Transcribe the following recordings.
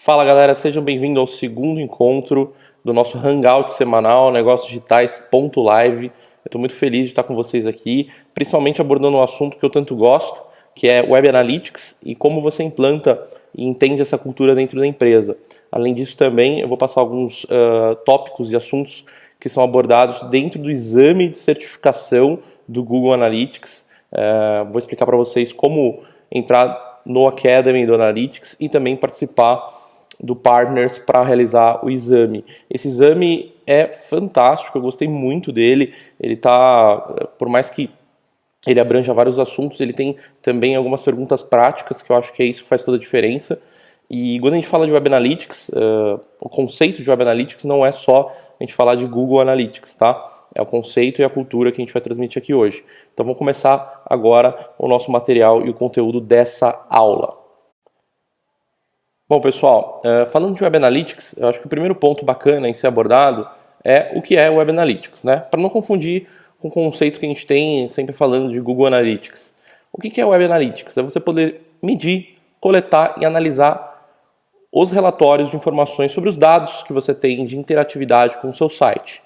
Fala galera, sejam bem-vindos ao segundo encontro do nosso Hangout semanal, negóciosdigitais.live. Eu estou muito feliz de estar com vocês aqui, principalmente abordando um assunto que eu tanto gosto, que é Web Analytics e como você implanta e entende essa cultura dentro da empresa. Além disso também eu vou passar alguns tópicos e assuntos que são abordados dentro do exame de certificação do Google Analytics. Vou explicar para vocês como entrar no Academy do Analytics e também participar do Partners para realizar o exame. Esse exame é fantástico, eu gostei muito dele. Ele tá, por mais que ele abranja vários assuntos, ele tem também algumas perguntas práticas, que eu acho que é isso que faz toda a diferença. E quando a gente fala de Web Analytics, o conceito de Web Analytics não é só a gente falar de Google Analytics, tá? É o conceito e a cultura que a gente vai transmitir aqui hoje. Então vamos começar agora o nosso material e o conteúdo dessa aula. Bom, pessoal, falando de Web Analytics, eu acho que o primeiro ponto bacana em ser abordado é o que é Web Analytics, né? Para não confundir com o conceito que a gente tem sempre falando de Google Analytics. O que é Web Analytics? É você poder medir, coletar e analisar os relatórios de informações sobre os dados que você tem de interatividade com o seu site.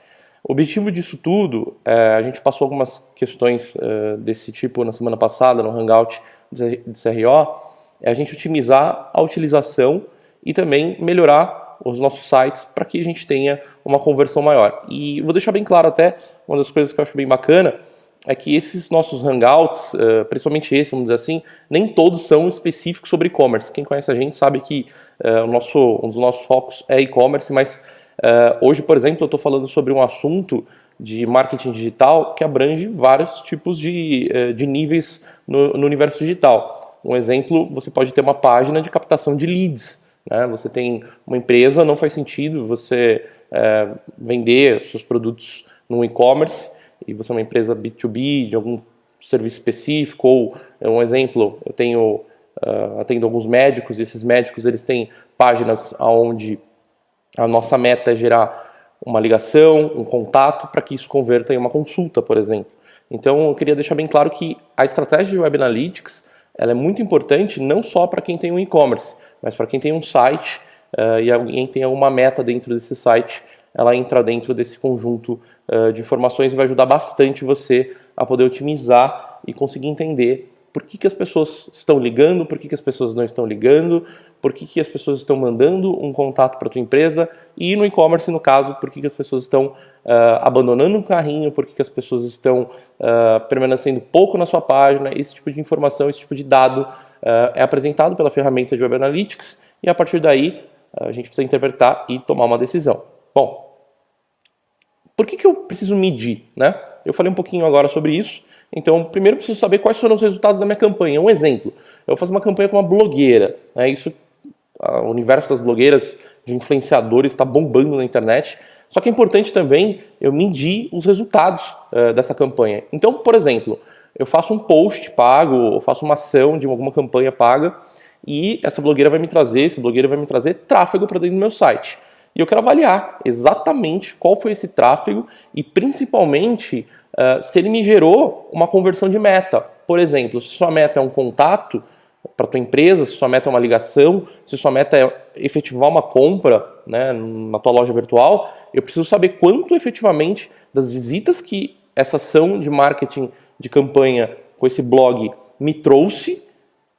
O objetivo disso tudo, a gente passou algumas questões desse tipo na semana passada no Hangout de CRO, é a gente otimizar a utilização e também melhorar os nossos sites para que a gente tenha uma conversão maior. E vou deixar bem claro até, uma das coisas que eu acho bem bacana, é que esses nossos Hangouts, principalmente esse, vamos dizer assim, nem todos são específicos sobre e-commerce. Quem conhece a gente sabe que um dos nossos focos é e-commerce, mas hoje, por exemplo, eu estou falando sobre um assunto de marketing digital que abrange vários tipos de níveis no universo digital. Um exemplo, você pode ter uma página de captação de leads, né? Você tem uma empresa, não faz sentido você vender seus produtos no e-commerce e você é uma empresa B2B de algum serviço específico, ou um exemplo, eu atendo alguns médicos, e esses médicos eles têm páginas onde a nossa meta é gerar uma ligação, um contato, para que isso converta em uma consulta, por exemplo. Então eu queria deixar bem claro que a estratégia de Web Analytics ela é muito importante não só para quem tem um e-commerce, mas para quem tem um site e alguém tem alguma meta dentro desse site, ela entra dentro desse conjunto de informações e vai ajudar bastante você a poder otimizar e conseguir entender por que as pessoas estão ligando, por que as pessoas não estão ligando, por que as pessoas estão mandando um contato para a tua empresa e no e-commerce, no caso, por que as pessoas estão abandonando um carrinho, por que as pessoas estão permanecendo pouco na sua página. Esse tipo de informação, esse tipo de dado é apresentado pela ferramenta de Web Analytics e a partir daí a gente precisa interpretar e tomar uma decisão. Bom, por que eu preciso medir, né? Eu falei um pouquinho agora sobre isso. Então, primeiro eu preciso saber quais foram os resultados da minha campanha. Um exemplo, eu vou fazer uma campanha com uma blogueira. O universo das blogueiras, de influenciadores, está bombando na internet. Só que é importante também eu medir os resultados dessa campanha. Então, por exemplo, eu faço um post pago, eu faço uma ação de alguma campanha paga e esse blogueiro vai me trazer tráfego para dentro do meu site. E eu quero avaliar exatamente qual foi esse tráfego e principalmente se ele me gerou uma conversão de meta. Por exemplo, se sua meta é um contato para a tua empresa, se sua meta é uma ligação, se sua meta é efetivar uma compra, né, na tua loja virtual, eu preciso saber quanto efetivamente das visitas que essa ação de marketing de campanha com esse blog me trouxe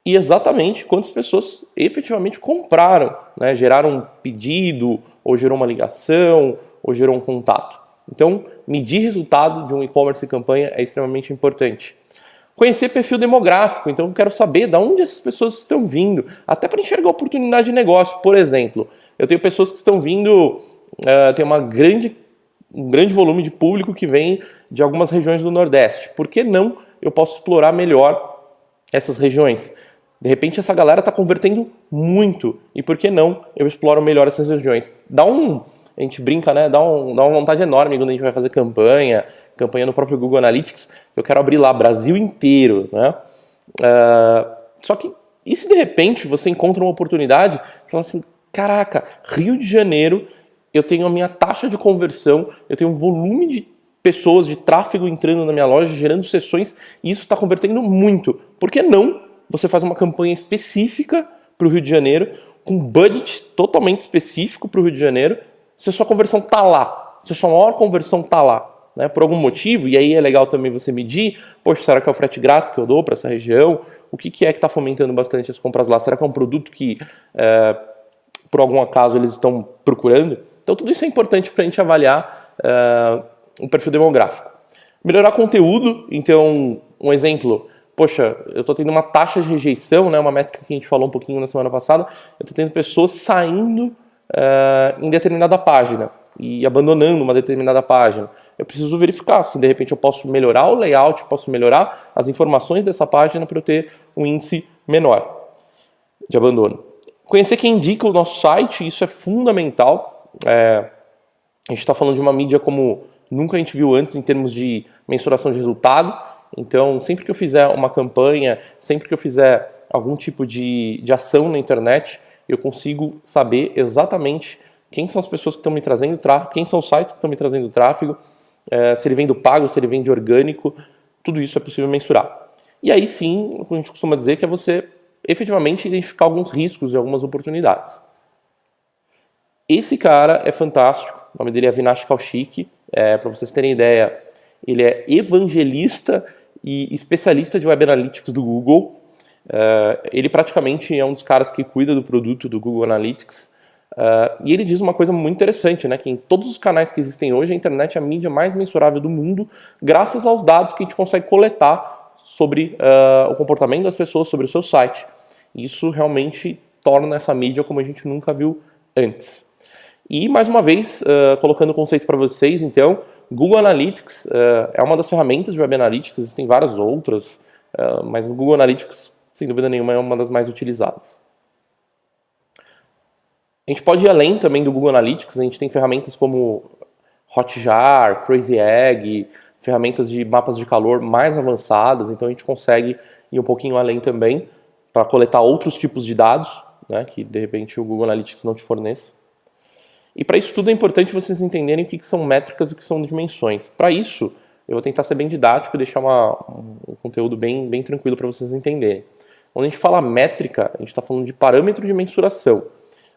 e exatamente quantas pessoas efetivamente compraram, né, geraram um pedido, ou gerou uma ligação, ou gerou um contato. Então, medir resultado de um e-commerce e campanha é extremamente importante. Conhecer perfil demográfico, então eu quero saber de onde essas pessoas estão vindo, até para enxergar oportunidade de negócio. Por exemplo, eu tenho pessoas que estão vindo, tem um grande volume de público que vem de algumas regiões do Nordeste. Por que não eu posso explorar melhor essas regiões? De repente essa galera está convertendo muito, e por que não eu exploro melhor essas regiões? A gente brinca, né? Dá uma vontade enorme quando a gente vai fazer campanha no próprio Google Analytics. Eu quero abrir lá Brasil inteiro, né? Só que, e se de repente você encontra uma oportunidade, você fala assim, caraca, Rio de Janeiro, eu tenho a minha taxa de conversão, eu tenho um volume de pessoas, de tráfego entrando na minha loja, gerando sessões, e isso está convertendo muito. Por que não você faz uma campanha específica para o Rio de Janeiro, com budget totalmente específico para o Rio de Janeiro, se a sua conversão está lá, se a sua maior conversão está lá, né, por algum motivo, e aí é legal também você medir, poxa, será que é o frete grátis que eu dou para essa região? O que é que está fomentando bastante as compras lá? Será que é um produto que, por algum acaso, eles estão procurando? Então, tudo isso é importante para a gente avaliar o perfil demográfico. Melhorar conteúdo, então, um exemplo, poxa, eu estou tendo uma taxa de rejeição, né, uma métrica que a gente falou um pouquinho na semana passada, eu estou tendo pessoas saindo em determinada página e abandonando uma determinada página. Eu preciso verificar se de repente eu posso melhorar o layout, posso melhorar as informações dessa página para eu ter um índice menor de abandono. Conhecer quem indica o nosso site, isso é fundamental. A gente está falando de uma mídia como nunca a gente viu antes em termos de mensuração de resultado. Então, sempre que eu fizer uma campanha, sempre que eu fizer algum tipo de ação na internet, eu consigo saber exatamente quem são as pessoas que estão me trazendo tráfego, quem são os sites que estão me trazendo tráfego, se ele vem do pago, se ele vem de orgânico, tudo isso é possível mensurar. E aí sim, o que a gente costuma dizer que é você efetivamente identificar alguns riscos e algumas oportunidades. Esse cara é fantástico, o nome dele é Avinash Kaushik, para vocês terem ideia, ele é evangelista e especialista de Web Analytics do Google. Ele praticamente é um dos caras que cuida do produto do Google Analytics. E ele diz uma coisa muito interessante, né, que em todos os canais que existem hoje, a internet é a mídia mais mensurável do mundo, graças aos dados que a gente consegue coletar sobre o comportamento das pessoas, sobre o seu site. Isso realmente torna essa mídia como a gente nunca viu antes. E, mais uma vez, colocando o conceito para vocês, então, Google Analytics é uma das ferramentas de Web Analytics, existem várias outras, mas o Google Analytics, sem dúvida nenhuma, é uma das mais utilizadas. A gente pode ir além também do Google Analytics, a gente tem ferramentas como Hotjar, Crazy Egg, ferramentas de mapas de calor mais avançadas, então a gente consegue ir um pouquinho além também para coletar outros tipos de dados, né, que de repente o Google Analytics não te fornece. E para isso tudo é importante vocês entenderem o que são métricas e o que são dimensões. Para isso, eu vou tentar ser bem didático e deixar um conteúdo bem tranquilo para vocês entenderem. Quando a gente fala métrica, a gente está falando de parâmetro de mensuração.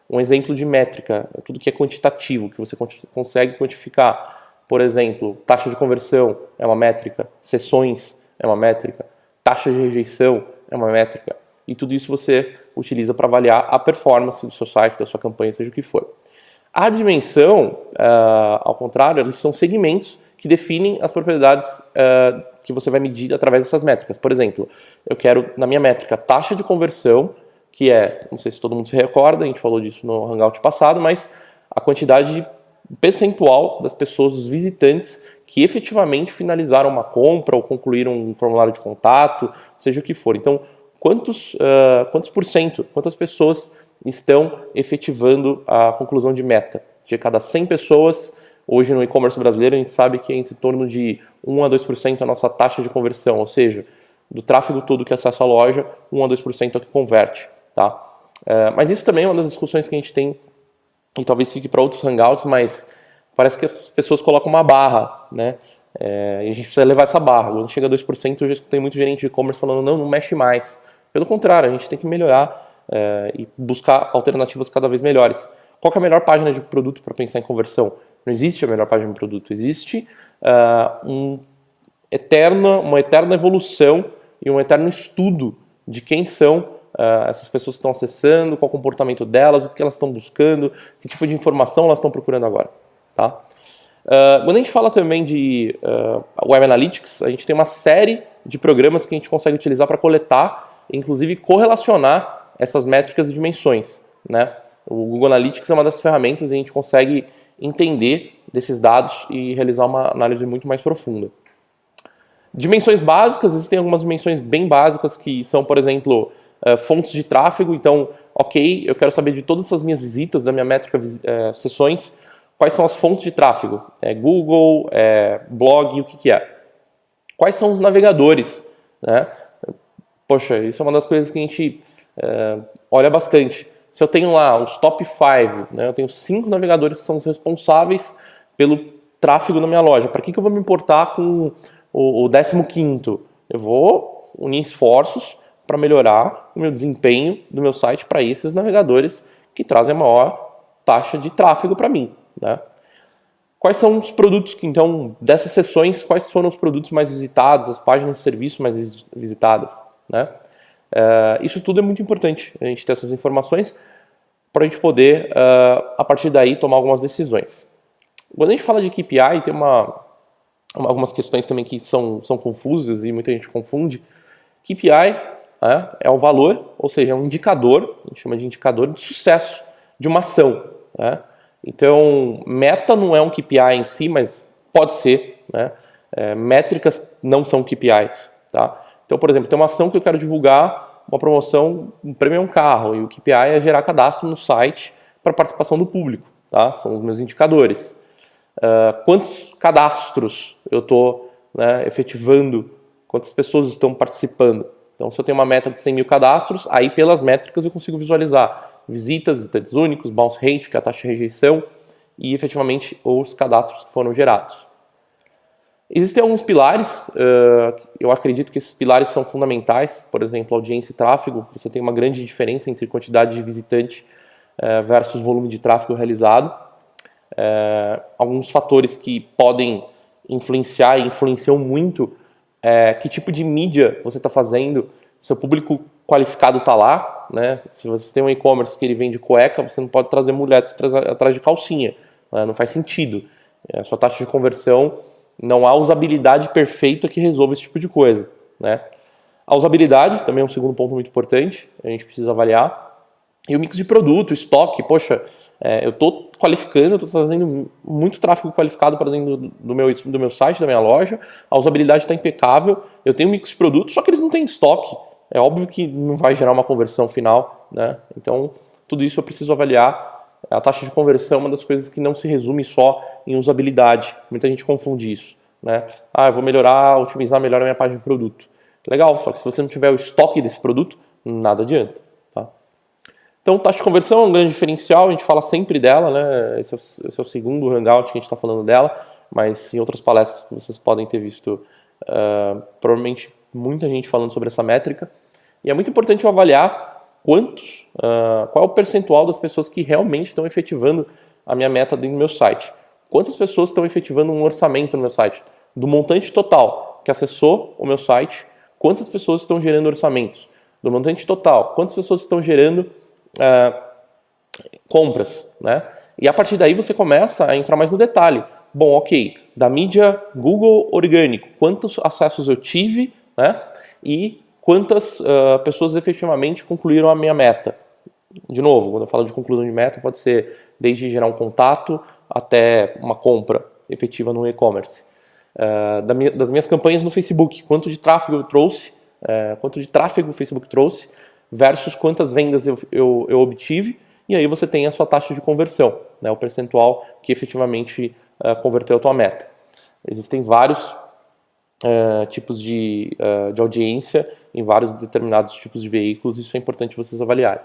Um exemplo de métrica é tudo que é quantitativo, que você consegue quantificar. Por exemplo, taxa de conversão é uma métrica, sessões é uma métrica, taxa de rejeição é uma métrica. E tudo isso você utiliza para avaliar a performance do seu site, da sua campanha, seja o que for. A dimensão, ao contrário, eles são segmentos que definem as propriedades que você vai medir através dessas métricas. Por exemplo, eu quero, na minha métrica, taxa de conversão, que é, não sei se todo mundo se recorda, a gente falou disso no Hangout passado, mas a quantidade percentual das pessoas, dos visitantes, que efetivamente finalizaram uma compra ou concluíram um formulário de contato, seja o que for. Então, quantos por cento, quantas pessoas estão efetivando a conclusão de meta? De cada 100 pessoas, hoje no e-commerce brasileiro, a gente sabe que é em torno de 1 a 2% a nossa taxa de conversão, ou seja, do tráfego todo que acessa a loja, 1 a 2% é o que converte. Tá? Mas isso também é uma das discussões que a gente tem, e talvez fique para outros hangouts, mas parece que as pessoas colocam uma barra, né? E a gente precisa levar essa barra. Quando chega a 2%, eu já escutei muito gerente de e-commerce falando, não mexe mais. Pelo contrário, a gente tem que melhorar e buscar alternativas cada vez melhores. Qual que é a melhor página de produto para pensar em conversão? Não existe a melhor página de produto, existe uma eterna evolução e um eterno estudo de quem são essas pessoas que estão acessando, qual o comportamento delas, o que elas estão buscando, que tipo de informação elas estão procurando agora. Tá? Quando a gente fala também de Web Analytics, a gente tem uma série de programas que a gente consegue utilizar para coletar, inclusive correlacionar essas métricas e dimensões. Né? O Google Analytics é uma das ferramentas e a gente consegue entender desses dados e realizar uma análise muito mais profunda. Dimensões básicas, existem algumas dimensões bem básicas que são, por exemplo, fontes de tráfego. Então, ok, eu quero saber de todas as minhas visitas, da minha métrica sessões, quais são as fontes de tráfego? Google, blog, o que é? Quais são os navegadores? Né? Poxa, isso é uma das coisas que a gente olha bastante. Se eu tenho lá os top 5, né, eu tenho 5 navegadores que são os responsáveis pelo tráfego na minha loja. Para que eu vou me importar com o 15º? Eu vou unir esforços para melhorar o meu desempenho do meu site para esses navegadores que trazem a maior taxa de tráfego para mim, né? Quais são os produtos que, então, dessas sessões, quais foram os produtos mais visitados, as páginas de serviço mais visitadas, né? Isso tudo é muito importante, a gente ter essas informações para a gente poder, a partir daí, tomar algumas decisões. Quando a gente fala de KPI, tem algumas questões também que são confusas e muita gente confunde. KPI é o valor, ou seja, é um indicador, a gente chama de indicador de sucesso de uma ação, né? Então, meta não é um KPI em si, mas pode ser, né? Métricas não são KPIs, tá? Então, por exemplo, tem uma ação que eu quero divulgar, uma promoção, um prêmio é um carro, e o KPI é gerar cadastro no site para participação do público, tá? São os meus indicadores. Quantos cadastros eu estou, né, efetivando, quantas pessoas estão participando. Então, se eu tenho uma meta de 100 mil cadastros, aí pelas métricas eu consigo visualizar visitas, visitantes únicos, bounce rate, que é a taxa de rejeição, e efetivamente os cadastros que foram gerados. Existem alguns pilares, eu acredito que esses pilares são fundamentais, por exemplo, audiência e tráfego. Você tem uma grande diferença entre quantidade de visitante versus volume de tráfego realizado. Alguns fatores que podem influenciar e influenciam muito que tipo de mídia você está fazendo, seu público qualificado está lá, né? Se você tem um e-commerce que ele vende cueca, você não pode trazer mulher atrás de calcinha, né? Não faz sentido. A sua taxa de conversão, não há usabilidade perfeita que resolva esse tipo de coisa, né? A usabilidade também é um segundo ponto muito importante, a gente precisa avaliar. E o mix de produto, estoque, poxa, eu estou qualificando, eu estou trazendo muito tráfego qualificado para dentro do meu site, da minha loja, a usabilidade está impecável, eu tenho um mix de produtos, só que eles não têm estoque. É óbvio que não vai gerar uma conversão final, né? Então, tudo isso eu preciso avaliar. A taxa de conversão é uma das coisas que não se resume só em usabilidade. Muita gente confunde isso, né? Eu vou melhorar, otimizar melhor a minha página de produto. Legal, só que se você não tiver o estoque desse produto, nada adianta, tá? Então, taxa de conversão é um grande diferencial, a gente fala sempre dela, né? Esse é o segundo hangout que a gente está falando dela, mas em outras palestras vocês podem ter visto, provavelmente, muita gente falando sobre essa métrica. E é muito importante eu avaliar qual é o percentual das pessoas que realmente estão efetivando a minha meta dentro do meu site. Quantas pessoas estão efetivando um orçamento no meu site? Do montante total que acessou o meu site, quantas pessoas estão gerando orçamentos? Do montante total, quantas pessoas estão gerando compras, né? E a partir daí você começa a entrar mais no detalhe. Bom, ok, da mídia Google orgânico, quantos acessos eu tive, né? E quantas pessoas efetivamente concluíram a minha meta. De novo, quando eu falo de conclusão de meta, pode ser desde gerar um contato até uma compra efetiva no e-commerce. Das minhas campanhas no Facebook, quanto de tráfego eu trouxe, quanto de tráfego o Facebook trouxe, versus quantas vendas eu obtive, e aí você tem a sua taxa de conversão, né, o percentual que efetivamente converteu a tua meta. Existem vários tipos de audiência em vários determinados tipos de veículos, isso é importante vocês avaliarem.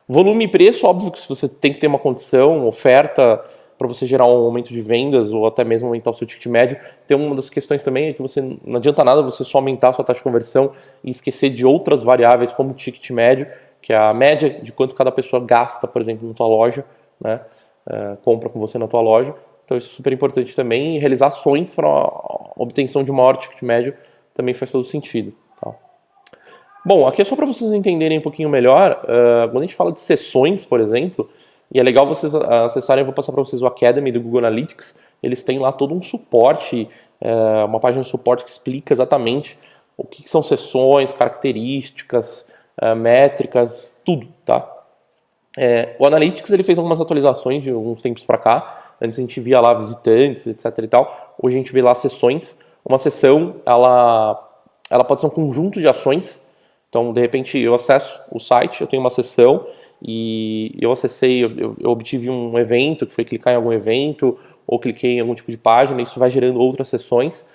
Volume e preço, óbvio que você tem que ter uma condição, oferta, para você gerar um aumento de vendas ou até mesmo aumentar o seu ticket médio. Tem uma das questões também é que você não adianta nada você só aumentar a sua taxa de conversão e esquecer de outras variáveis como o ticket médio, que é a média de quanto cada pessoa gasta, por exemplo, na tua loja, né? Compra com você na tua loja. Então isso é super importante também, e realizar ações para a obtenção de um maior ticket médio também faz todo sentido. Tá? Bom, aqui é só para vocês entenderem um pouquinho melhor, quando a gente fala de sessões, por exemplo, e é legal vocês acessarem, eu vou passar para vocês o Academy do Google Analytics, eles têm lá todo um suporte, uma página de suporte que explica exatamente o que são sessões, características, métricas, tudo, tá? O Analytics ele fez algumas atualizações de alguns tempos para cá. Antes a gente via lá visitantes, etc e tal. Hoje a gente vê lá sessões. Uma sessão, ela pode ser um conjunto de ações. Então, de repente, eu acesso o site, eu tenho uma sessão e eu acessei, eu obtive um evento, que foi clicar em algum evento, ou cliquei em algum tipo de página, isso vai gerando outras sessões.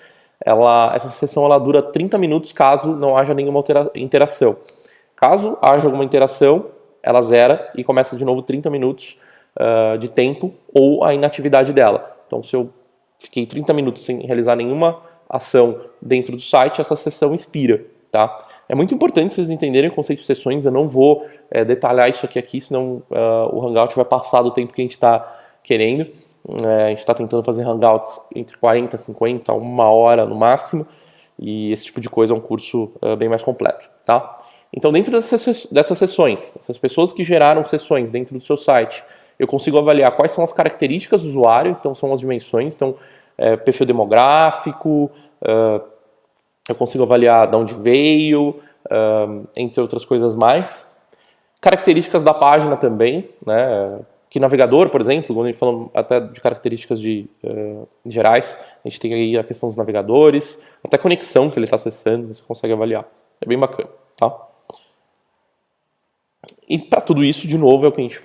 Essa sessão ela dura 30 minutos caso não haja nenhuma interação. Caso haja alguma interação, ela zera e começa de novo 30 minutos de tempo ou a inatividade dela. Então, se eu fiquei 30 minutos sem realizar nenhuma ação dentro do site, essa sessão expira. tá? É muito importante vocês entenderem o conceito de sessões, eu não vou detalhar isso aqui, senão o Hangout vai passar do tempo que a gente está querendo. A gente está tentando fazer Hangouts entre 40, 50, uma hora no máximo, e esse tipo de coisa é um curso bem mais completo, tá? Então, dentro dessas sessões, essas pessoas que geraram sessões dentro do seu site, eu consigo avaliar quais são as características do usuário, então são as dimensões, então perfil demográfico, eu consigo avaliar de onde veio, entre outras coisas mais. Características da página também, né? Que navegador, por exemplo, quando a gente fala até de características gerais, a gente tem aí a questão dos navegadores, até a conexão que ele está acessando, você consegue avaliar. É bem bacana, tá? E para tudo isso, de novo, é o que a gente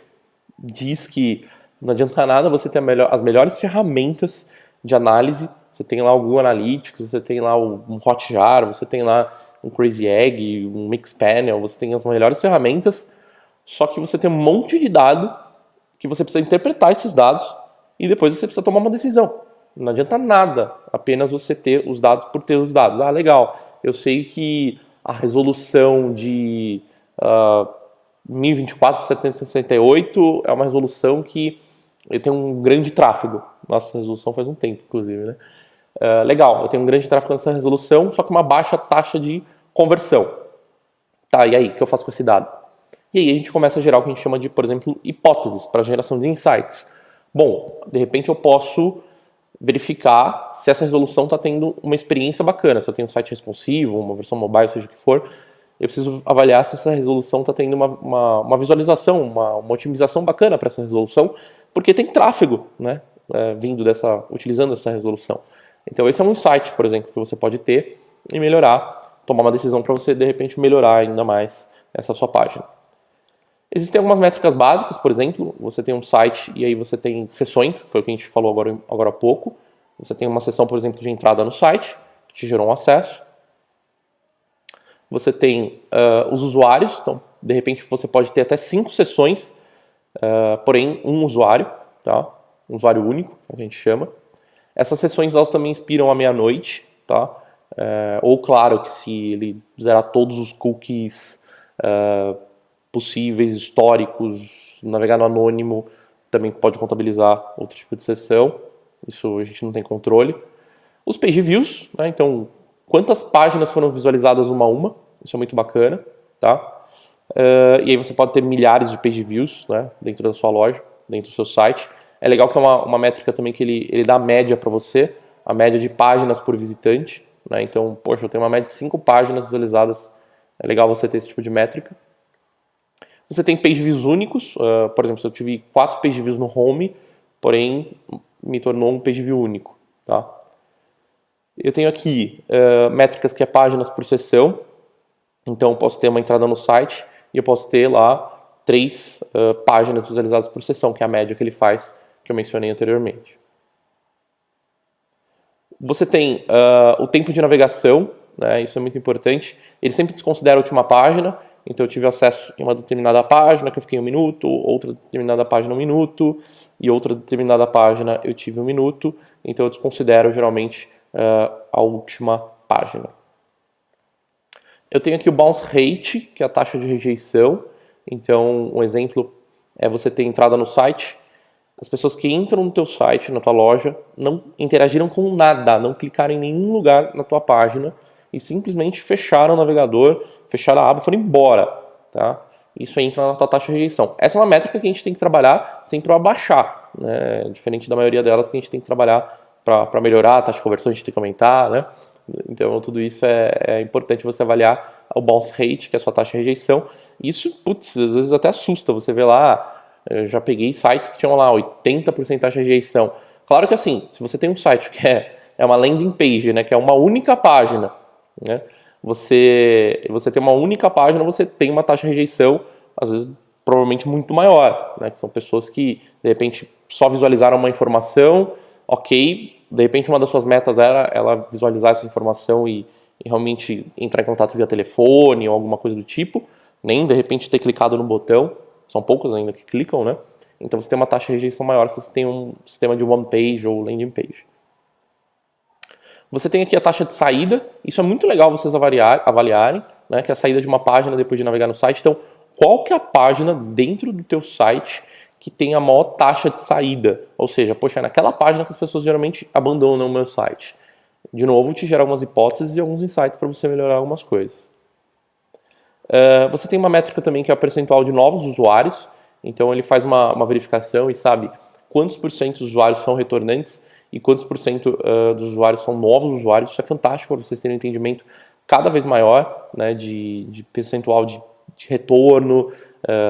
diz que não adianta nada você ter as melhores ferramentas de análise. Você tem lá o Google Analytics, você tem lá um Hotjar, você tem lá um Crazy Egg, um Mixpanel, você tem as melhores ferramentas, só que você tem um monte de dado que você precisa interpretar esses dados e depois você precisa tomar uma decisão. Não adianta nada apenas você ter os dados por ter os dados. Ah, legal, eu sei que a resolução de 1024 por 768 é uma resolução que tem um grande tráfego. Nossa, a resolução faz um tempo, inclusive, né? Legal, eu tenho um grande tráfego nessa resolução, só que uma baixa taxa de conversão. Tá, e aí, o que eu faço com esse dado? E aí a gente começa a gerar o que a gente chama de, por exemplo, hipóteses para geração de insights. Bom, de repente eu posso verificar se essa resolução está tendo uma experiência bacana, se eu tenho um site responsivo, uma versão mobile, seja o que for, eu preciso avaliar se essa resolução está tendo uma visualização, uma otimização bacana para essa resolução, porque tem tráfego, né, utilizando essa resolução. Então esse é um insight, por exemplo, que você pode ter e melhorar, tomar uma decisão para você, de repente, melhorar ainda mais essa sua página. Existem algumas métricas básicas, por exemplo, você tem um site e aí você tem sessões, que foi o que a gente falou agora há pouco. Você tem uma sessão, por exemplo, de entrada no site, que te gerou um acesso. Você tem os usuários, então, de repente, você pode ter até 5 sessões, porém, um usuário, tá? Um usuário único, que a gente chama. Essas sessões, elas também expiram à meia-noite, tá? Ou, claro, que se ele zerar todos os cookies possíveis, históricos, navegar no anônimo, também pode contabilizar outro tipo de sessão. Isso a gente não tem controle. Os page views, né? Então, quantas páginas foram visualizadas uma a uma, isso é muito bacana, tá? E aí você pode ter milhares de page views, né, dentro da sua loja, dentro do seu site. É legal que é uma métrica também que ele dá a média para você, a média de páginas por visitante, né? Então, poxa, eu tenho uma média de 5 páginas visualizadas, é legal você ter esse tipo de métrica. Você tem page views únicos, por exemplo, se eu tive 4 page views no home, porém me tornou um page view único, tá? Eu tenho aqui métricas que é páginas por sessão, então eu posso ter uma entrada no site e eu posso ter lá 3 páginas visualizadas por sessão, que é a média que ele faz, que eu mencionei anteriormente. Você tem o tempo de navegação, né, isso é muito importante, ele sempre desconsidera a última página. Então eu tive acesso em uma determinada página que eu fiquei 1 minuto, outra determinada página 1 minuto, e outra determinada página eu tive 1 minuto, então eu desconsidero geralmente a última página. Eu tenho aqui o bounce rate, que é a taxa de rejeição. Então um exemplo é você ter entrada no site, as pessoas que entram no teu site, na tua loja, não interagiram com nada, não clicaram em nenhum lugar na tua página e simplesmente fecharam o navegador, fecharam a aba e foram embora, tá? Isso entra na tua taxa de rejeição. Essa é uma métrica que a gente tem que trabalhar sempre para abaixar, né? Diferente da maioria delas que a gente tem que trabalhar para melhorar a taxa de conversão, a gente tem que aumentar, né? Então tudo isso é importante você avaliar o bounce rate, que é a sua taxa de rejeição. Isso, putz, às vezes até assusta, você vê lá, eu já peguei sites que tinham lá 80% de taxa de rejeição. Claro que assim, se você tem um site que é uma landing page, né, que é uma única página, né, você tem uma única página, você tem uma taxa de rejeição, às vezes, provavelmente muito maior, né, que são pessoas que, de repente, só visualizaram uma informação, ok, de repente uma das suas metas era ela visualizar essa informação e realmente entrar em contato via telefone ou alguma coisa do tipo, nem, de repente, ter clicado no botão, são poucos ainda que clicam, né, então você tem uma taxa de rejeição maior se você tem um sistema de one page ou landing page. Você tem aqui a taxa de saída, isso é muito legal vocês avaliarem, né, que é a saída de uma página depois de navegar no site. Então, qual que é a página dentro do teu site que tem a maior taxa de saída? Ou seja, poxa, é naquela página que as pessoas geralmente abandonam o meu site. De novo, te gera algumas hipóteses e alguns insights para você melhorar algumas coisas. Você tem uma métrica também que é o percentual de novos usuários. Então ele faz uma verificação e sabe quantos por cento dos usuários são retornantes e quantos por cento dos usuários são novos usuários. Isso é fantástico para vocês terem um entendimento cada vez maior, né, de percentual de retorno,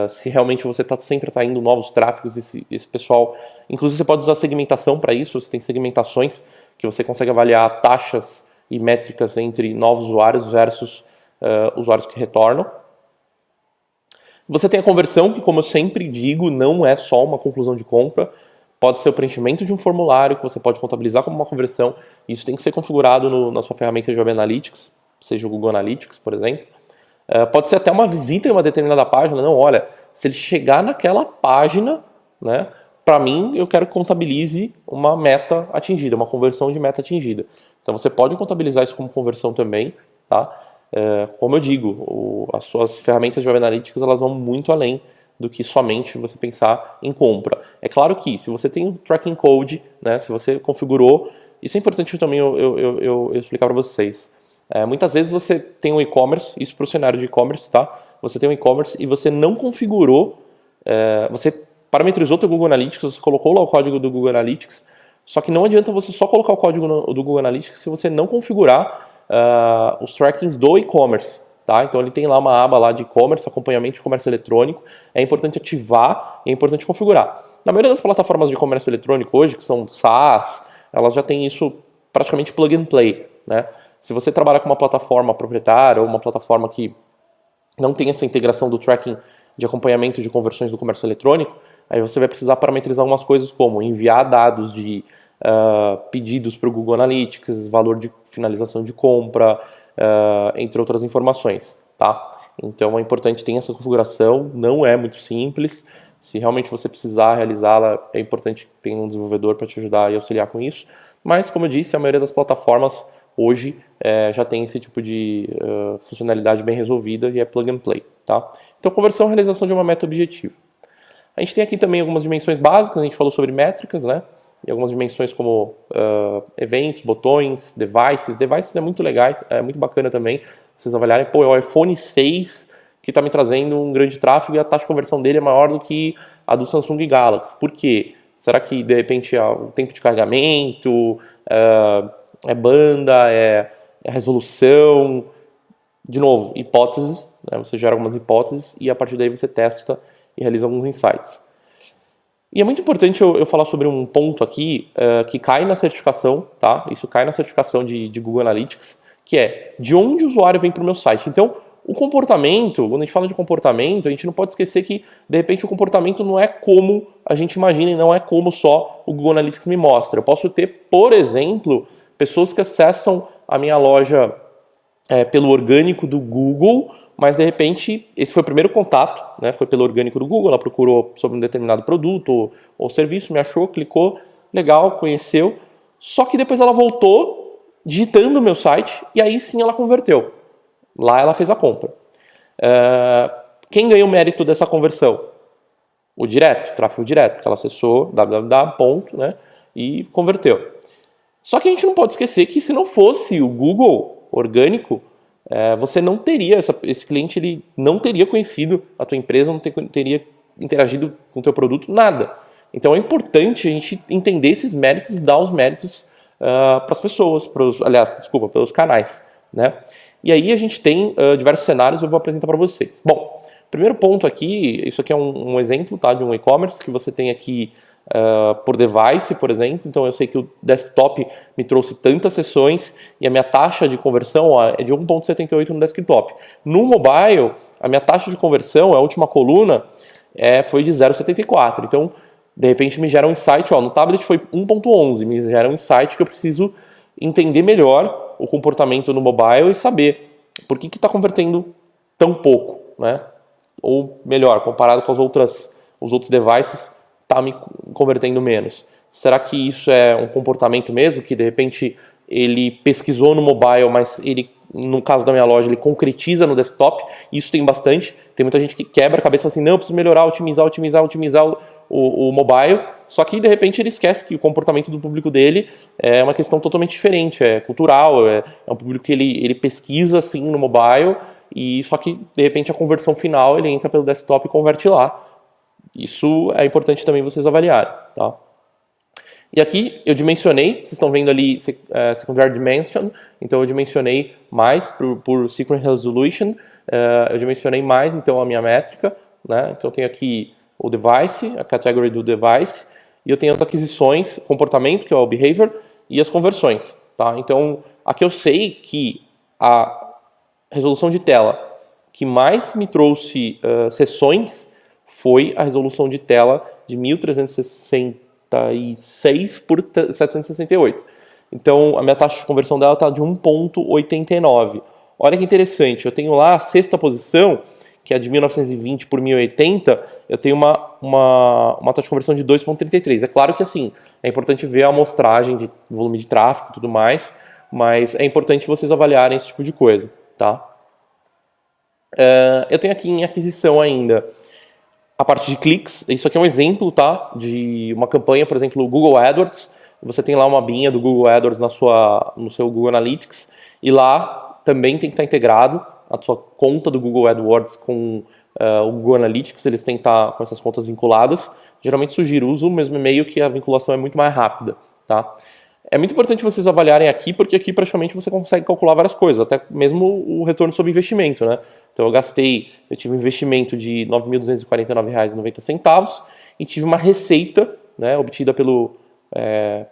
se realmente você está sempre atraindo novos tráfegos, esse pessoal. Inclusive você pode usar segmentação para isso, você tem segmentações que você consegue avaliar taxas e métricas entre novos usuários versus usuários que retornam. Você tem a conversão, que como eu sempre digo, não é só uma conclusão de compra, pode ser o preenchimento de um formulário que você pode contabilizar como uma conversão. Isso tem que ser configurado na sua ferramenta de Web Analytics, seja o Google Analytics, por exemplo. Pode ser até uma visita em uma determinada página. Não, olha, se ele chegar naquela página, né, para mim, eu quero que contabilize uma meta atingida, uma conversão de meta atingida. Então você pode contabilizar isso como conversão também, tá? Como eu digo, as suas ferramentas de Web Analytics elas vão muito além do que somente você pensar em compra. É claro que se você tem um tracking code, né, se você configurou, isso é importante também eu explicar para vocês. Muitas vezes você tem um e-commerce, isso para o cenário de e-commerce, tá? Você tem um e-commerce e você não configurou, você parametrizou o teu Google Analytics, você colocou lá o código do Google Analytics, só que não adianta você só colocar o código do Google Analytics se você não configurar os trackings do e-commerce, tá? Então ele tem lá uma aba lá de e-commerce, acompanhamento de comércio eletrônico. É importante ativar e é importante configurar. Na maioria das plataformas de comércio eletrônico hoje, que são SaaS, elas já têm isso praticamente plug and play, né? Se você trabalhar com uma plataforma proprietária ou uma plataforma que não tem essa integração do tracking de acompanhamento de conversões do comércio eletrônico, aí você vai precisar parametrizar algumas coisas como enviar dados de pedidos para o Google Analytics, valor de finalização de compra, entre outras informações, tá? Então é importante ter essa configuração, não é muito simples. Se realmente você precisar realizá-la, é importante ter um desenvolvedor para te ajudar e auxiliar com isso. Mas, como eu disse, a maioria das plataformas hoje já tem esse tipo de funcionalidade bem resolvida e é plug and play, tá? Então, conversão e realização de uma meta objetiva. A gente tem aqui também algumas dimensões básicas, a gente falou sobre métricas, né? E algumas dimensões como eventos, botões, devices. Devices é muito legal, é muito bacana também vocês avaliarem. Pô, é o iPhone 6 que está me trazendo um grande tráfego e a taxa de conversão dele é maior do que a do Samsung Galaxy. Por quê? Será que, de repente, o tempo de carregamento, é banda, é resolução? De novo, hipóteses, né? Você gera algumas hipóteses e a partir daí você testa e realiza alguns insights. E é muito importante eu falar sobre um ponto aqui que cai na certificação, tá? Isso cai na certificação de Google Analytics, que é de onde o usuário vem para o meu site. Então, o comportamento, quando a gente fala de comportamento, a gente não pode esquecer que, de repente, o comportamento não é como a gente imagina e não é como só o Google Analytics me mostra. Eu posso ter, por exemplo, pessoas que acessam a minha loja pelo orgânico do Google, mas de repente esse foi o primeiro contato, né? Foi pelo orgânico do Google, ela procurou sobre um determinado produto ou serviço, me achou, clicou, legal, conheceu, só que depois ela voltou digitando o meu site e aí sim ela converteu. Lá ela fez a compra. Quem ganhou o mérito dessa conversão? O direto, tráfego direto, porque ela acessou www. Né, e converteu. Só que a gente não pode esquecer que se não fosse o Google orgânico, você não teria, esse cliente ele não teria conhecido a tua empresa, não teria interagido com o teu produto, nada. Então é importante a gente entender esses méritos e dar os méritos para as pessoas, pelos canais, né? E aí a gente tem diversos cenários, eu vou apresentar para vocês. Bom, primeiro ponto aqui, isso aqui é um exemplo, tá, de um e-commerce que você tem aqui por device, por exemplo. Então eu sei que o desktop me trouxe tantas sessões e a minha taxa de conversão é de 1,78 no desktop. No mobile, a minha taxa de conversão, a última coluna, foi de 0,74. Então, de repente me gera um insight, no tablet foi 1,11, me gera um insight que eu preciso entender melhor o comportamento no mobile e saber por que está convertendo tão pouco, né? Ou melhor, comparado com os outros devices, está me convertendo menos. Será que isso é um comportamento mesmo, que de repente ele pesquisou no mobile, mas ele, no caso da minha loja, ele concretiza no desktop. Isso tem bastante. Tem muita gente que quebra a cabeça e fala assim, não, eu preciso melhorar, otimizar o mobile. Só que, de repente, ele esquece que o comportamento do público dele é uma questão totalmente diferente, é cultural, é um público que ele pesquisa, assim, no mobile, e só que, de repente, a conversão final, ele entra pelo desktop e converte lá. Isso é importante também vocês avaliarem, tá? E aqui eu dimensionei, vocês estão vendo ali Secondary Dimension, então eu dimensionei mais por Sequence Resolution, eu dimensionei mais então a minha métrica, né? Então eu tenho aqui o device, a category do device, e eu tenho as aquisições, comportamento, que é o behavior, e as conversões, tá? Então aqui eu sei que a resolução de tela que mais me trouxe sessões foi a resolução de tela de 1366 por 768. Então, a minha taxa de conversão dela está de 1,89. Olha que interessante, eu tenho lá a sexta posição, que é de 1920 por 1080, eu tenho uma taxa de conversão de 2,33. É claro que assim, é importante ver a amostragem de volume de tráfego e tudo mais, mas é importante vocês avaliarem esse tipo de coisa, tá? Eu tenho aqui em aquisição ainda a parte de cliques. Isso aqui é um exemplo, tá, de uma campanha, por exemplo, o Google AdWords. Você tem lá uma abinha do Google AdWords no seu Google Analytics, e lá também tem que estar integrado a sua conta do Google AdWords com o Google Analytics. Eles têm que estar com essas contas vinculadas. Geralmente sugiro, uso o mesmo e-mail, que a vinculação é muito mais rápida, tá? É muito importante vocês avaliarem aqui, porque aqui praticamente você consegue calcular várias coisas, até mesmo o retorno sobre investimento, né? Então eu tive um investimento de R$ 9.249,90 e tive uma receita, né, obtida pelo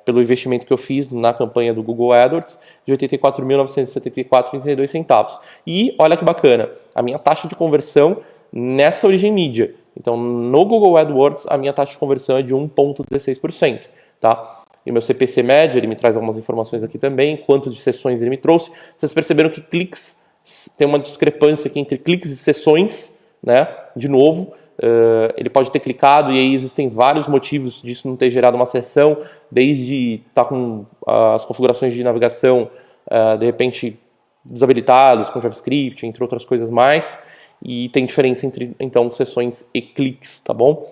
investimento que eu fiz na campanha do Google AdWords de R$ 84.974,32. E olha que bacana, a minha taxa de conversão nessa origem mídia. Então no Google AdWords a minha taxa de conversão é de 1,16%, tá? E o meu CPC médio, ele me traz algumas informações aqui também, quanto de sessões ele me trouxe. Vocês perceberam que cliques, tem uma discrepância aqui entre cliques e sessões, né? De novo, ele pode ter clicado e aí existem vários motivos disso não ter gerado uma sessão, desde estar com as configurações de navegação, de repente, desabilitadas com JavaScript, entre outras coisas mais, e tem diferença entre, então, sessões e cliques, tá bom?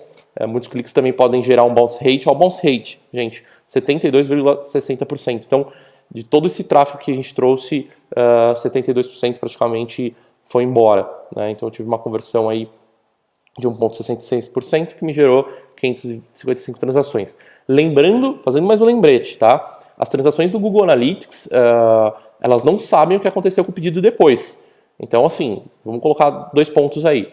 Muitos cliques também podem gerar um bounce rate. O bounce rate, gente, 72,60%. Então, de todo esse tráfego que a gente trouxe, 72% praticamente foi embora, né? Então, eu tive uma conversão aí de 1,66% que me gerou 555 transações. Lembrando, fazendo mais um lembrete, tá? As transações do Google Analytics, elas não sabem o que aconteceu com o pedido depois. Então, assim, vamos colocar 2 pontos aí.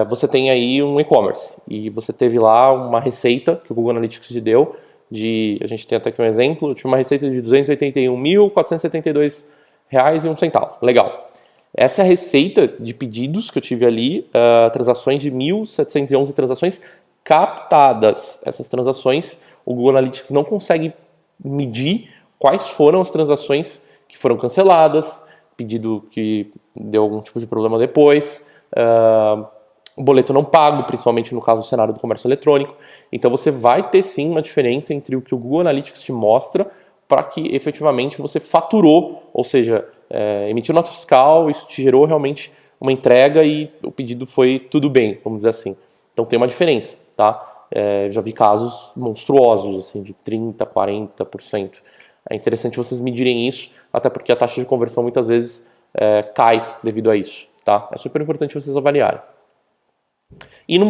Você tem aí um e-commerce e você teve lá uma receita que o Google Analytics te deu, a gente tem até aqui um exemplo, eu tive uma receita de R$ 281.472,01. Legal. Essa é a receita de pedidos que eu tive ali, transações de 1.711 transações captadas. Essas transações, o Google Analytics não consegue medir quais foram as transações que foram canceladas, pedido que deu algum tipo de problema depois, o boleto não pago, principalmente no caso do cenário do comércio eletrônico. Então você vai ter sim uma diferença entre o que o Google Analytics te mostra para que efetivamente você faturou, ou seja, emitiu nota fiscal, isso te gerou realmente uma entrega e o pedido foi tudo bem, vamos dizer assim. Então tem uma diferença, tá? Já vi casos monstruosos, assim, de 30%, 40%. É interessante vocês medirem isso, até porque a taxa de conversão muitas vezes cai devido a isso, tá? É super importante vocês avaliarem. E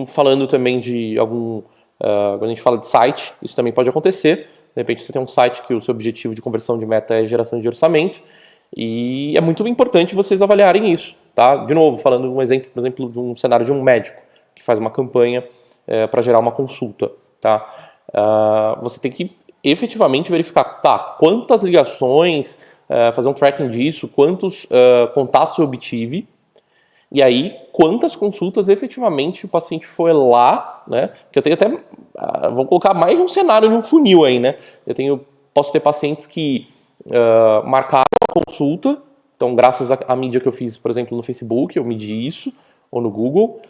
falando também de quando a gente fala de site, isso também pode acontecer. De repente você tem um site que o seu objetivo de conversão de meta é geração de orçamento, e é muito importante vocês avaliarem isso, tá? De novo, falando por exemplo, de um cenário de um médico que faz uma campanha para gerar uma consulta, tá? Você tem que efetivamente verificar, tá, quantas ligações, fazer um tracking disso, quantos contatos eu obtive, e aí quantas consultas efetivamente o paciente foi lá, né? Que eu tenho até, vou colocar mais de um cenário num funil aí, né? Posso ter pacientes que marcaram a consulta, então graças à mídia que eu fiz, por exemplo, no Facebook, eu medi isso, ou no Google,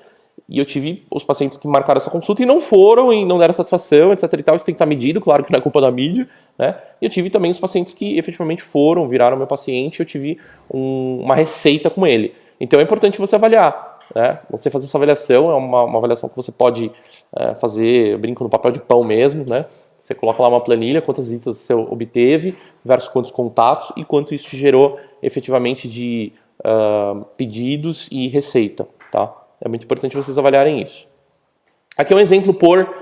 E eu tive os pacientes que marcaram essa consulta e não foram, e não deram satisfação, etc e tal. Isso tem que estar medido, claro que não é culpa da mídia, né? E eu tive também os pacientes que efetivamente foram, viraram meu paciente, eu tive uma receita com ele. Então é importante você avaliar, né? Você fazer essa avaliação, é uma avaliação que você pode fazer, eu brinco, no papel de pão mesmo, né? Você coloca lá uma planilha, quantas visitas você obteve, versus quantos contatos e quanto isso te gerou efetivamente de pedidos e receita, tá? É muito importante vocês avaliarem isso. Aqui é um exemplo por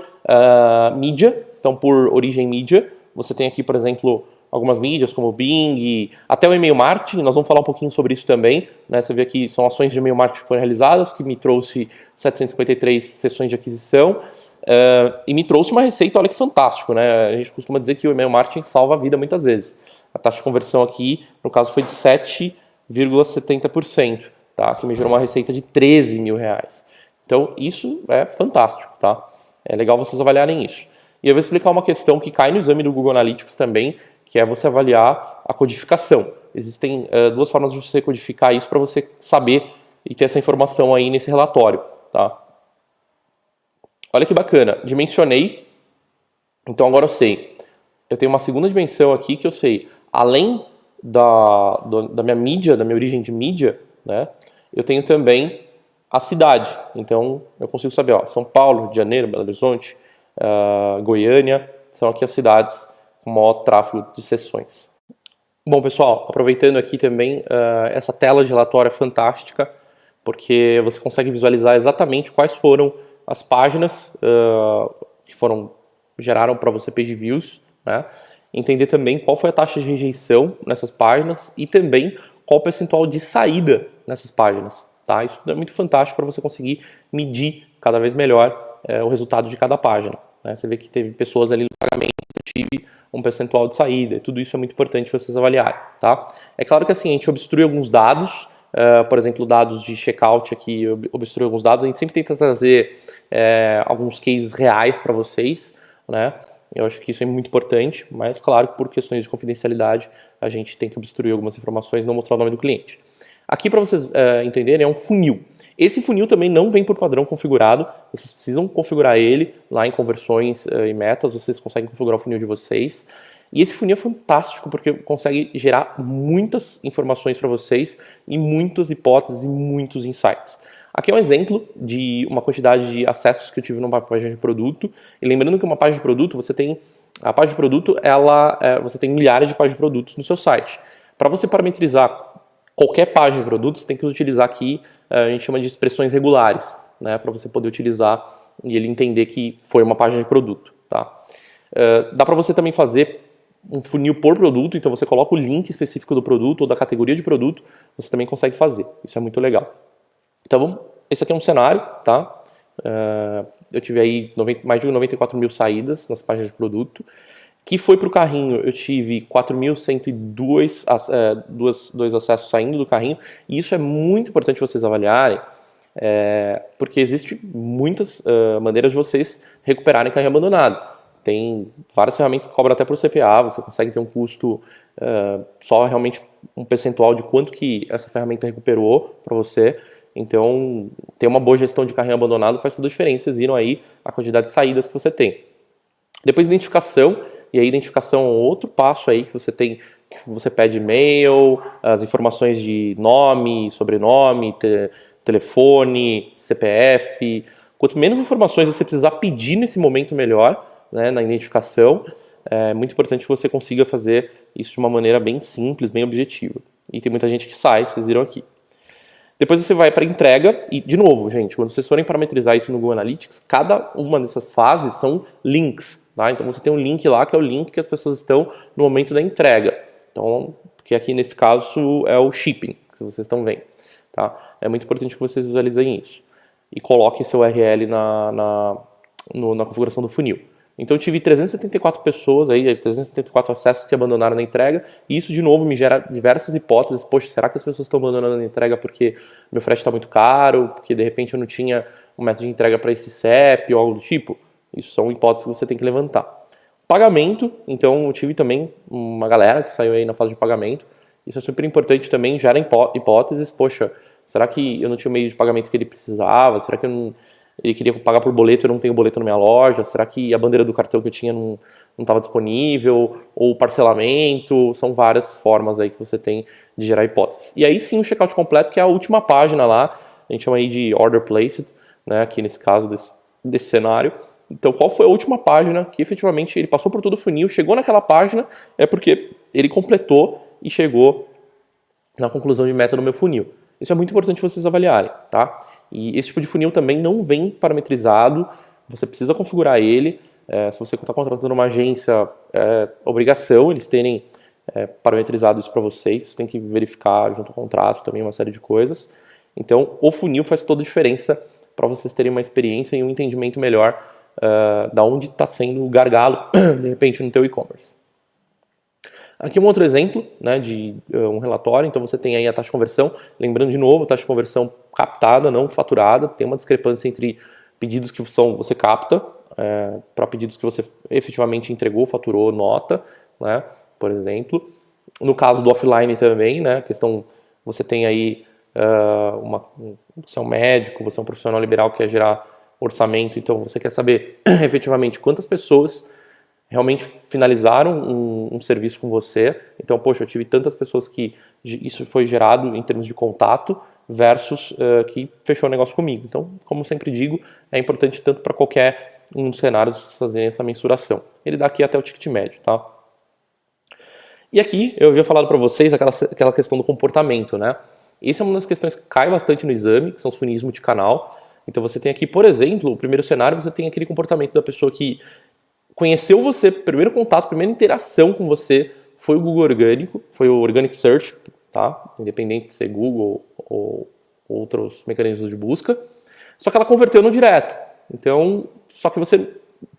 mídia, então por origem mídia. Você tem aqui, por exemplo, algumas mídias como o Bing, até o e-mail marketing, nós vamos falar um pouquinho sobre isso também, né? Você vê aqui, são ações de e-mail marketing que foram realizadas, que me trouxe 753 sessões de aquisição, e me trouxe uma receita, olha que fantástico, né? A gente costuma dizer que o e-mail marketing salva a vida muitas vezes. A taxa de conversão aqui, no caso, foi de 7,70%. Tá? Que me gerou uma receita de 13 mil reais. Então, isso é fantástico, tá? É legal vocês avaliarem isso. E eu vou explicar uma questão que cai no exame do Google Analytics também, que é você avaliar a codificação. Existem duas formas de você codificar isso para você saber e ter essa informação aí nesse relatório, tá? Olha que bacana, dimensionei, então agora eu sei. Eu tenho uma segunda dimensão aqui que eu sei, além da minha mídia, da minha origem de mídia, né? Eu tenho também a cidade, então eu consigo saber, ó, São Paulo, Rio de Janeiro, Belo Horizonte, Goiânia, são aqui as cidades com maior tráfego de sessões. Bom, pessoal, aproveitando aqui também, essa tela de relatório é fantástica, porque você consegue visualizar exatamente quais foram as páginas que geraram para você page views, né? Entender também qual foi a taxa de rejeição nessas páginas e também qual o percentual de saída nessas páginas, tá? Isso é muito fantástico para você conseguir medir cada vez melhor o resultado de cada página, né? Você vê que teve pessoas ali no pagamento, eu tive um percentual de saída, tudo isso é muito importante vocês avaliarem, tá? É claro que assim, a gente obstrui alguns dados, por exemplo, dados de checkout aqui, obstrui alguns dados, a gente sempre tenta trazer alguns cases reais para vocês, né? Eu acho que isso é muito importante, mas claro que por questões de confidencialidade a gente tem que obstruir algumas informações e não mostrar o nome do cliente. Aqui, para vocês entenderem, é um funil. Esse funil também não vem por padrão configurado, vocês precisam configurar ele lá em conversões e metas, vocês conseguem configurar o funil de vocês. E esse funil é fantástico porque consegue gerar muitas informações para vocês e muitas hipóteses e muitos insights. Aqui é um exemplo de uma quantidade de acessos que eu tive numa página de produto. E lembrando que uma página de produto, a página de produto, você tem milhares de páginas de produtos no seu site. Para você parametrizar qualquer página de produto, você tem que utilizar aqui, a gente chama de expressões regulares, né, para você poder utilizar e ele entender que foi uma página de produto. Tá? Dá para você também fazer um funil por produto, então você coloca o link específico do produto ou da categoria de produto, você também consegue fazer. Isso é muito legal. Então, esse aqui é um cenário, tá? Eu tive aí mais de 94 mil saídas nas páginas de produto. Que foi para o carrinho, eu tive 4.102 dois acessos saindo do carrinho. E isso é muito importante vocês avaliarem, porque existem muitas maneiras de vocês recuperarem carrinho abandonado. Tem várias ferramentas que cobram até por CPA, você consegue ter um custo só realmente um percentual de quanto que essa ferramenta recuperou para você. Então, ter uma boa gestão de carrinho abandonado faz toda a diferença. Vocês viram aí a quantidade de saídas que você tem. Depois, identificação. E a identificação é outro passo aí que você tem. Que você pede e-mail, as informações de nome, sobrenome, telefone, CPF. Quanto menos informações você precisar pedir nesse momento, melhor, né, na identificação. É muito importante que você consiga fazer isso de uma maneira bem simples, bem objetiva. E tem muita gente que sai, vocês viram aqui. Depois você vai para entrega e, de novo, gente, quando vocês forem parametrizar isso no Google Analytics, cada uma dessas fases são links, tá? Então você tem um link lá que é o link que as pessoas estão no momento da entrega. Então, que aqui nesse caso é o shipping, que vocês estão vendo, tá? É muito importante que vocês visualizem isso. E coloquem seu URL na configuração do funil. Então eu tive 374 pessoas aí, 374 acessos que abandonaram na entrega, e isso de novo me gera diversas hipóteses. Poxa, será que as pessoas estão abandonando na entrega porque meu frete está muito caro, porque de repente eu não tinha um método de entrega para esse CEP ou algo do tipo? Isso são hipóteses que você tem que levantar. Pagamento, então eu tive também uma galera que saiu aí na fase de pagamento. Isso é super importante também, gera hipóteses. Poxa, Será que eu não tinha o meio de pagamento que ele precisava? Será que ele queria pagar por boleto e eu não tenho boleto na minha loja? Será que a bandeira do cartão que eu tinha não estava disponível? Ou parcelamento? São várias formas aí que você tem de gerar hipóteses. E aí sim o checkout completo, que é a última página lá, a gente chama aí de order placed, né, aqui nesse caso desse cenário. Então, qual foi a última página que efetivamente ele passou por todo o funil, chegou naquela página, é porque ele completou e chegou na conclusão de meta do meu funil. Isso é muito importante vocês avaliarem, tá? E esse tipo de funil também não vem parametrizado, você precisa configurar ele. Se você está contratando uma agência, é obrigação eles terem parametrizado isso para vocês, você tem que verificar junto ao contrato também uma série de coisas. Então, o funil faz toda a diferença para vocês terem uma experiência e um entendimento melhor da onde está sendo o gargalo, de repente, no teu e-commerce. Aqui um outro exemplo, né, de um relatório. Então você tem aí a taxa de conversão. Lembrando de novo, taxa de conversão captada, não faturada. Tem uma discrepância entre pedidos que você capta para pedidos que você efetivamente entregou, faturou, nota, né, por exemplo. No caso do offline também, né, questão, você tem aí você é um médico, você é um profissional liberal que quer gerar orçamento, então você quer saber efetivamente quantas pessoas realmente finalizaram um serviço com você. Então, poxa, eu tive tantas pessoas que isso foi gerado em termos de contato versus que fechou o negócio comigo. Então, como sempre digo, é importante tanto para qualquer um dos cenários fazerem essa mensuração. Ele dá aqui até o ticket médio, tá? E aqui eu havia falado para vocês aquela questão do comportamento, né? Essa é uma das questões que cai bastante no exame, que são os funis multicanal. Então você tem aqui, por exemplo, o primeiro cenário, você tem aquele comportamento da pessoa que conheceu você, primeiro contato, primeira interação com você foi o Google orgânico, foi o Organic Search, tá? Independente de ser Google ou outros mecanismos de busca. Só que ela converteu no direto. Então, só que você,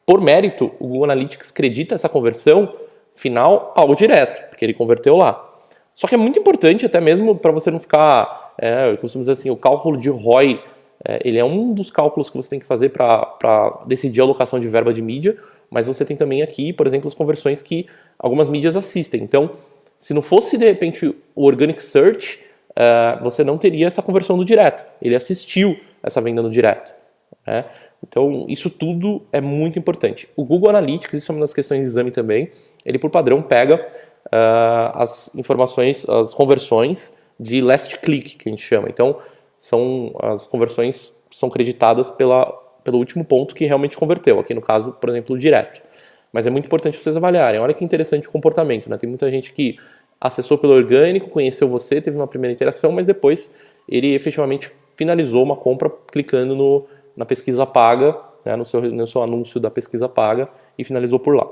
por mérito, o Google Analytics acredita essa conversão final ao direto, porque ele converteu lá. Só que é muito importante, até mesmo para você não ficar, eu costumo dizer assim, o cálculo de ROI, ele é um dos cálculos que você tem que fazer para decidir a alocação de verba de mídia, mas você tem também aqui, por exemplo, as conversões que algumas mídias assistem. Então, se não fosse, de repente, o Organic Search, você não teria essa conversão no direto. Ele assistiu essa venda no direto, né? Então, isso tudo é muito importante. O Google Analytics, isso é uma das questões de exame também, ele, por padrão, pega as informações, as conversões de last click, que a gente chama. Então, são as conversões que são creditadas pelo último ponto que realmente converteu. Aqui no caso, por exemplo, o direto. Mas é muito importante vocês avaliarem. Olha que interessante o comportamento, né? Tem muita gente que acessou pelo orgânico, conheceu você, teve uma primeira interação, mas depois ele efetivamente finalizou uma compra clicando na pesquisa paga, né, no seu anúncio da pesquisa paga, e finalizou por lá.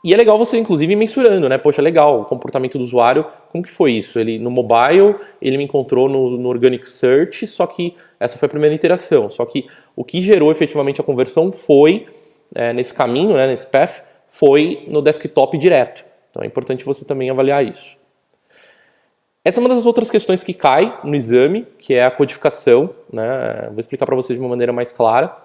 E é legal você, inclusive, ir mensurando, né? Poxa, legal, o comportamento do usuário, como que foi isso? Ele, no mobile, ele me encontrou no Organic Search, só que essa foi a primeira interação. Só que o que gerou efetivamente a conversão foi, nesse caminho, né, nesse path, foi no desktop direto. Então é importante você também avaliar isso. Essa é uma das outras questões que cai no exame, que é a codificação, né? Vou explicar para vocês de uma maneira mais clara.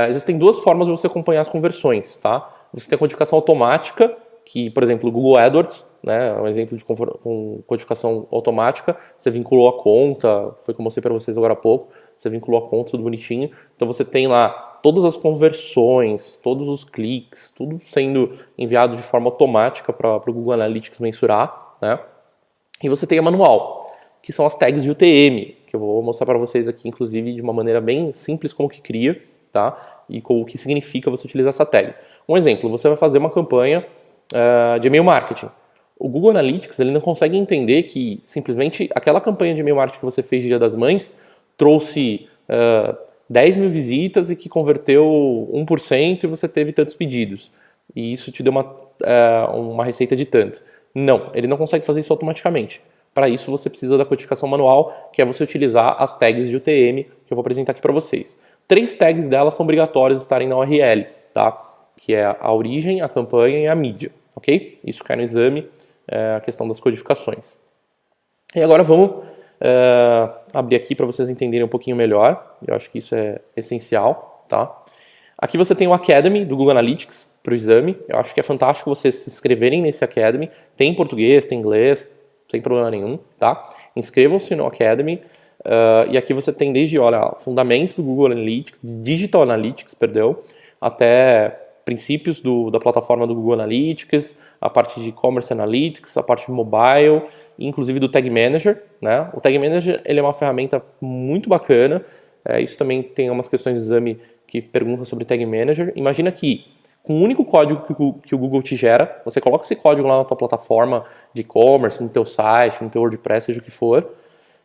Existem duas formas de você acompanhar as conversões, tá? Você tem a codificação automática, que, por exemplo, o Google AdWords, né, é um exemplo de com codificação automática. Você vinculou a conta, foi como eu mostrei para vocês agora há pouco, você vinculou a conta, tudo bonitinho. Então você tem lá todas as conversões, todos os cliques, tudo sendo enviado de forma automática para o Google Analytics mensurar, né? E você tem a manual, que são as tags de UTM, que eu vou mostrar para vocês aqui, inclusive, de uma maneira bem simples como que cria, tá? E com o que significa você utilizar essa tag. Um exemplo, você vai fazer uma campanha de e-mail marketing. O Google Analytics ele não consegue entender que simplesmente aquela campanha de e-mail marketing que você fez de Dia das Mães trouxe 10 mil visitas e que converteu 1% e você teve tantos pedidos. E isso te deu uma receita de tanto. Não, ele não consegue fazer isso automaticamente. Para isso você precisa da codificação manual, que é você utilizar as tags de UTM, que eu vou apresentar aqui para vocês. 3 tags delas são obrigatórias estarem na URL, tá? Que é a origem, a campanha e a mídia, ok? Isso cai no exame, a questão das codificações. E agora vamos abrir aqui para vocês entenderem um pouquinho melhor. Eu acho que isso é essencial, tá? Aqui você tem o Academy do Google Analytics para o exame. Eu acho que é fantástico vocês se inscreverem nesse Academy. Tem em português, tem em inglês, sem problema nenhum, tá? Inscrevam-se no Academy, e aqui você tem desde, olha, fundamentos do Google Analytics, Digital Analytics, perdão, até princípios da plataforma do Google Analytics, a parte de E-commerce Analytics, a parte de mobile, inclusive do Tag Manager, né? O Tag Manager, ele é uma ferramenta muito bacana, isso também tem umas questões de exame que perguntam sobre Tag Manager. Imagina que com o único código que o Google te gera, você coloca esse código lá na tua plataforma de e-commerce, no teu site, no teu WordPress, seja o que for,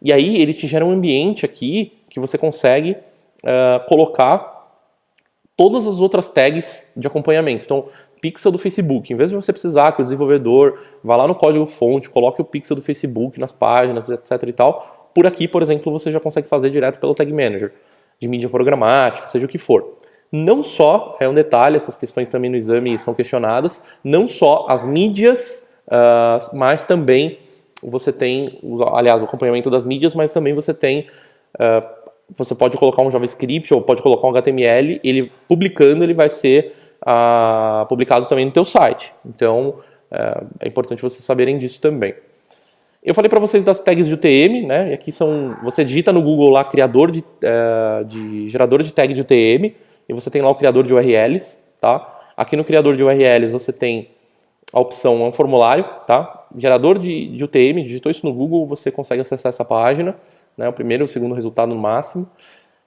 e aí ele te gera um ambiente aqui que você consegue colocar todas as outras tags de acompanhamento. Então, pixel do Facebook, em vez de você precisar que o desenvolvedor vá lá no código-fonte, coloque o pixel do Facebook nas páginas, etc e tal, por aqui, por exemplo, você já consegue fazer direto pelo Tag Manager, de mídia programática, seja o que for. Não só, é um detalhe, essas questões também no exame são questionadas, não só as mídias, mas também você tem, aliás, o acompanhamento das mídias, mas também você tem... você pode colocar um JavaScript ou pode colocar um HTML, ele publicando, ele vai ser publicado também no teu site. Então, é importante vocês saberem disso também. Eu falei para vocês das tags de UTM, né? E aqui você digita no Google lá, gerador de tag de UTM, e você tem lá o criador de URLs, tá? Aqui no criador de URLs você tem a opção, um formulário, tá? Gerador de UTM, digitou isso no Google, você consegue acessar essa página, né? O primeiro e o segundo resultado no máximo.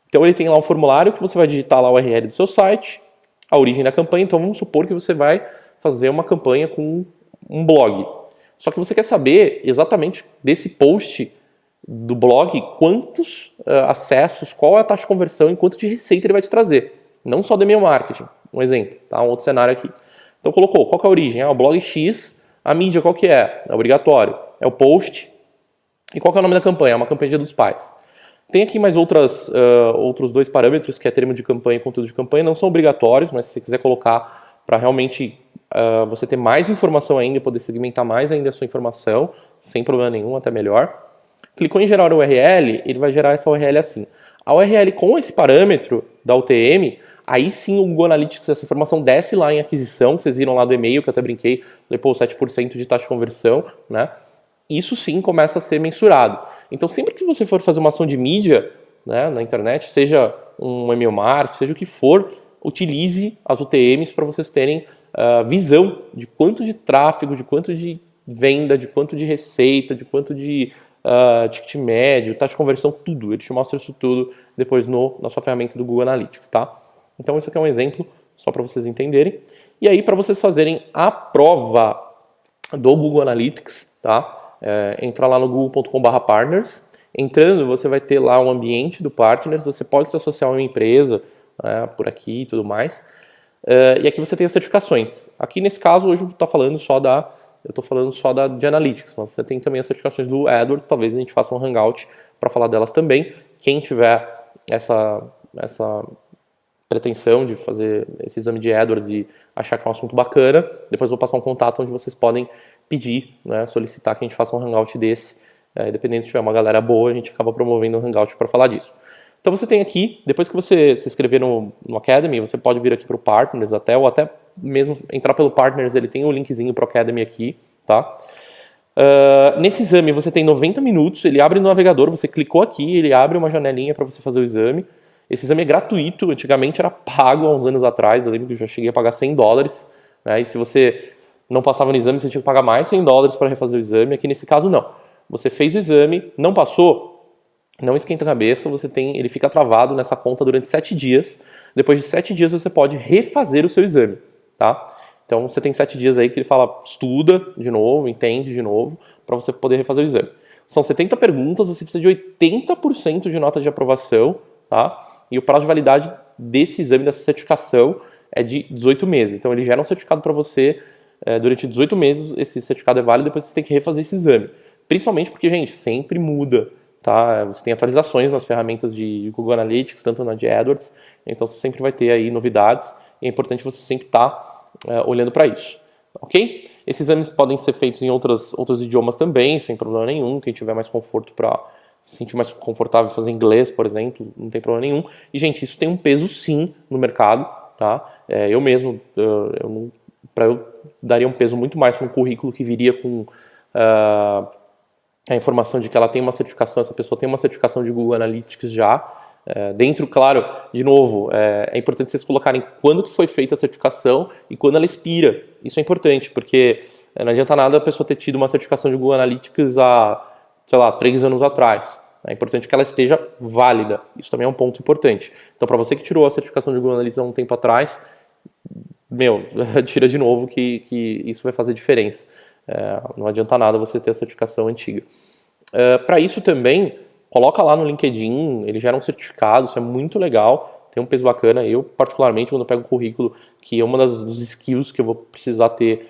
Então ele tem lá um formulário que você vai digitar lá o URL do seu site, a origem da campanha. Então vamos supor que você vai fazer uma campanha com um blog. Só que você quer saber exatamente desse post do blog quantos acessos, qual é a taxa de conversão e quanto de receita ele vai te trazer. Não só do e-mail marketing, um exemplo, tá? Um outro cenário aqui. Então colocou, qual que é a origem? O blog X, a mídia qual que é? É obrigatório. É o post. E qual que é o nome da campanha? É uma campanha Dia dos Pais. Tem aqui mais outros dois parâmetros, que é termo de campanha e conteúdo de campanha, não são obrigatórios, mas se você quiser colocar para realmente você ter mais informação ainda e poder segmentar mais ainda a sua informação, sem problema nenhum, até melhor. Clicou em gerar URL, ele vai gerar essa URL assim. A URL com esse parâmetro da UTM, aí sim o Google Analytics, essa informação desce lá em aquisição, que vocês viram lá do e-mail, que eu até brinquei, depois 7% de taxa de conversão, né? Isso sim começa a ser mensurado. Então sempre que você for fazer uma ação de mídia, né, na internet, seja um e-mail marketing, seja o que for, utilize as UTMs para vocês terem visão de quanto de tráfego, de quanto de venda, de quanto de receita, de quanto de ticket médio, taxa de conversão, tudo. Ele te mostra isso tudo depois na sua ferramenta do Google Analytics, tá? Então isso aqui é um exemplo, só para vocês entenderem. E aí, para vocês fazerem a prova do Google Analytics, tá? Entra lá no google.com/partners. Entrando, você vai ter lá um ambiente do Partners, você pode se associar a uma empresa, por aqui e tudo mais. E aqui você tem as certificações. Aqui nesse caso, hoje eu estou falando só de Analytics, mas você tem também as certificações do AdWords, talvez a gente faça um hangout para falar delas também. Quem tiver essa pretensão de fazer esse exame de AdWords e achar que é um assunto bacana, depois eu vou passar um contato onde vocês podem pedir, né, solicitar que a gente faça um hangout desse. Dependendo se tiver uma galera boa, a gente acaba promovendo um hangout para falar disso. Então você tem aqui, depois que você se inscrever no Academy, você pode vir aqui para o Partners ou até mesmo entrar pelo Partners, ele tem o linkzinho para o Academy aqui, tá? Nesse exame você tem 90 minutos, ele abre no navegador, você clicou aqui, ele abre uma janelinha para você fazer o exame. Esse exame é gratuito, antigamente era pago há uns anos atrás, eu lembro que eu já cheguei a pagar $100, né? E se você não passava no exame, você tinha que pagar mais $100 para refazer o exame. Aqui nesse caso não. Você fez o exame, não passou, não esquenta a cabeça, ele fica travado nessa conta durante 7 dias. Depois de 7 dias você pode refazer o seu exame, tá? Então você tem 7 dias aí que ele fala, estuda de novo, entende de novo, para você poder refazer o exame. São 70 perguntas, você precisa de 80% de nota de aprovação, tá? E o prazo de validade desse exame, dessa certificação, é de 18 meses. Então ele gera um certificado para você, durante 18 meses esse certificado é válido, depois você tem que refazer esse exame. Principalmente porque, gente, sempre muda, tá? Você tem atualizações nas ferramentas de Google Analytics, tanto na de AdWords, então você sempre vai ter aí novidades e é importante você sempre estar olhando para isso, ok? Esses exames podem ser feitos em outros idiomas também, sem problema nenhum, quem tiver mais conforto para se sentir mais confortável fazer inglês, por exemplo, não tem problema nenhum. E, gente, isso tem um peso sim no mercado, tá? Eu mesmo, eu daria um peso muito mais para um currículo que viria com a informação de que ela tem uma certificação, essa pessoa tem uma certificação de Google Analytics já. Dentro, claro, de novo, é importante vocês colocarem quando que foi feita a certificação e quando ela expira. Isso é importante, porque não adianta nada a pessoa ter tido uma certificação de Google Analytics há, sei lá, 3 anos atrás. É importante que ela esteja válida. Isso também é um ponto importante. Então, para você que tirou a certificação de Google Analytics há um tempo atrás, tira de novo que isso vai fazer diferença. Não adianta nada você ter a certificação antiga. Para isso também, coloca lá no LinkedIn, ele gera um certificado, isso é muito legal, tem um peso bacana. Eu, particularmente, quando eu pego o currículo, que é uma dos skills que eu vou precisar ter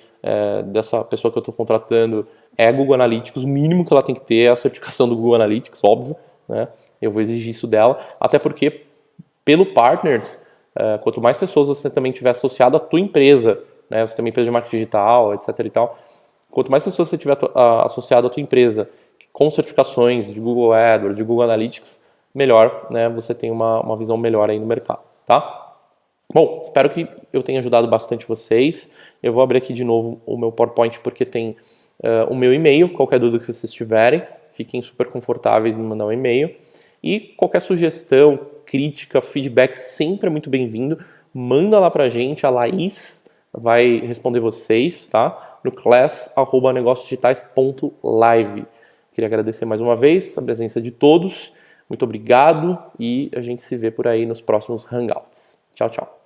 dessa pessoa que eu estou contratando, é Google Analytics, o mínimo que ela tem que ter é a certificação do Google Analytics, óbvio, né? Eu vou exigir isso dela, até porque, pelo Partners, quanto mais pessoas você também tiver associado à tua empresa, né? Você tem uma empresa de marketing digital, etc e tal, quanto mais pessoas você tiver associado à tua empresa com certificações de Google AdWords, de Google Analytics, melhor, né? Você tem uma visão melhor aí no mercado, tá? Bom, espero que eu tenha ajudado bastante vocês. Eu vou abrir aqui de novo o meu PowerPoint porque tem o meu e-mail. Qualquer dúvida que vocês tiverem, fiquem super confortáveis em mandar um e-mail. E qualquer sugestão, crítica, feedback sempre é muito bem-vindo. Manda lá pra gente, a Laís vai responder vocês, tá? No class@negociosdigitais.live. Queria agradecer mais uma vez a presença de todos. Muito obrigado e a gente se vê por aí nos próximos Hangouts. Tchau, tchau.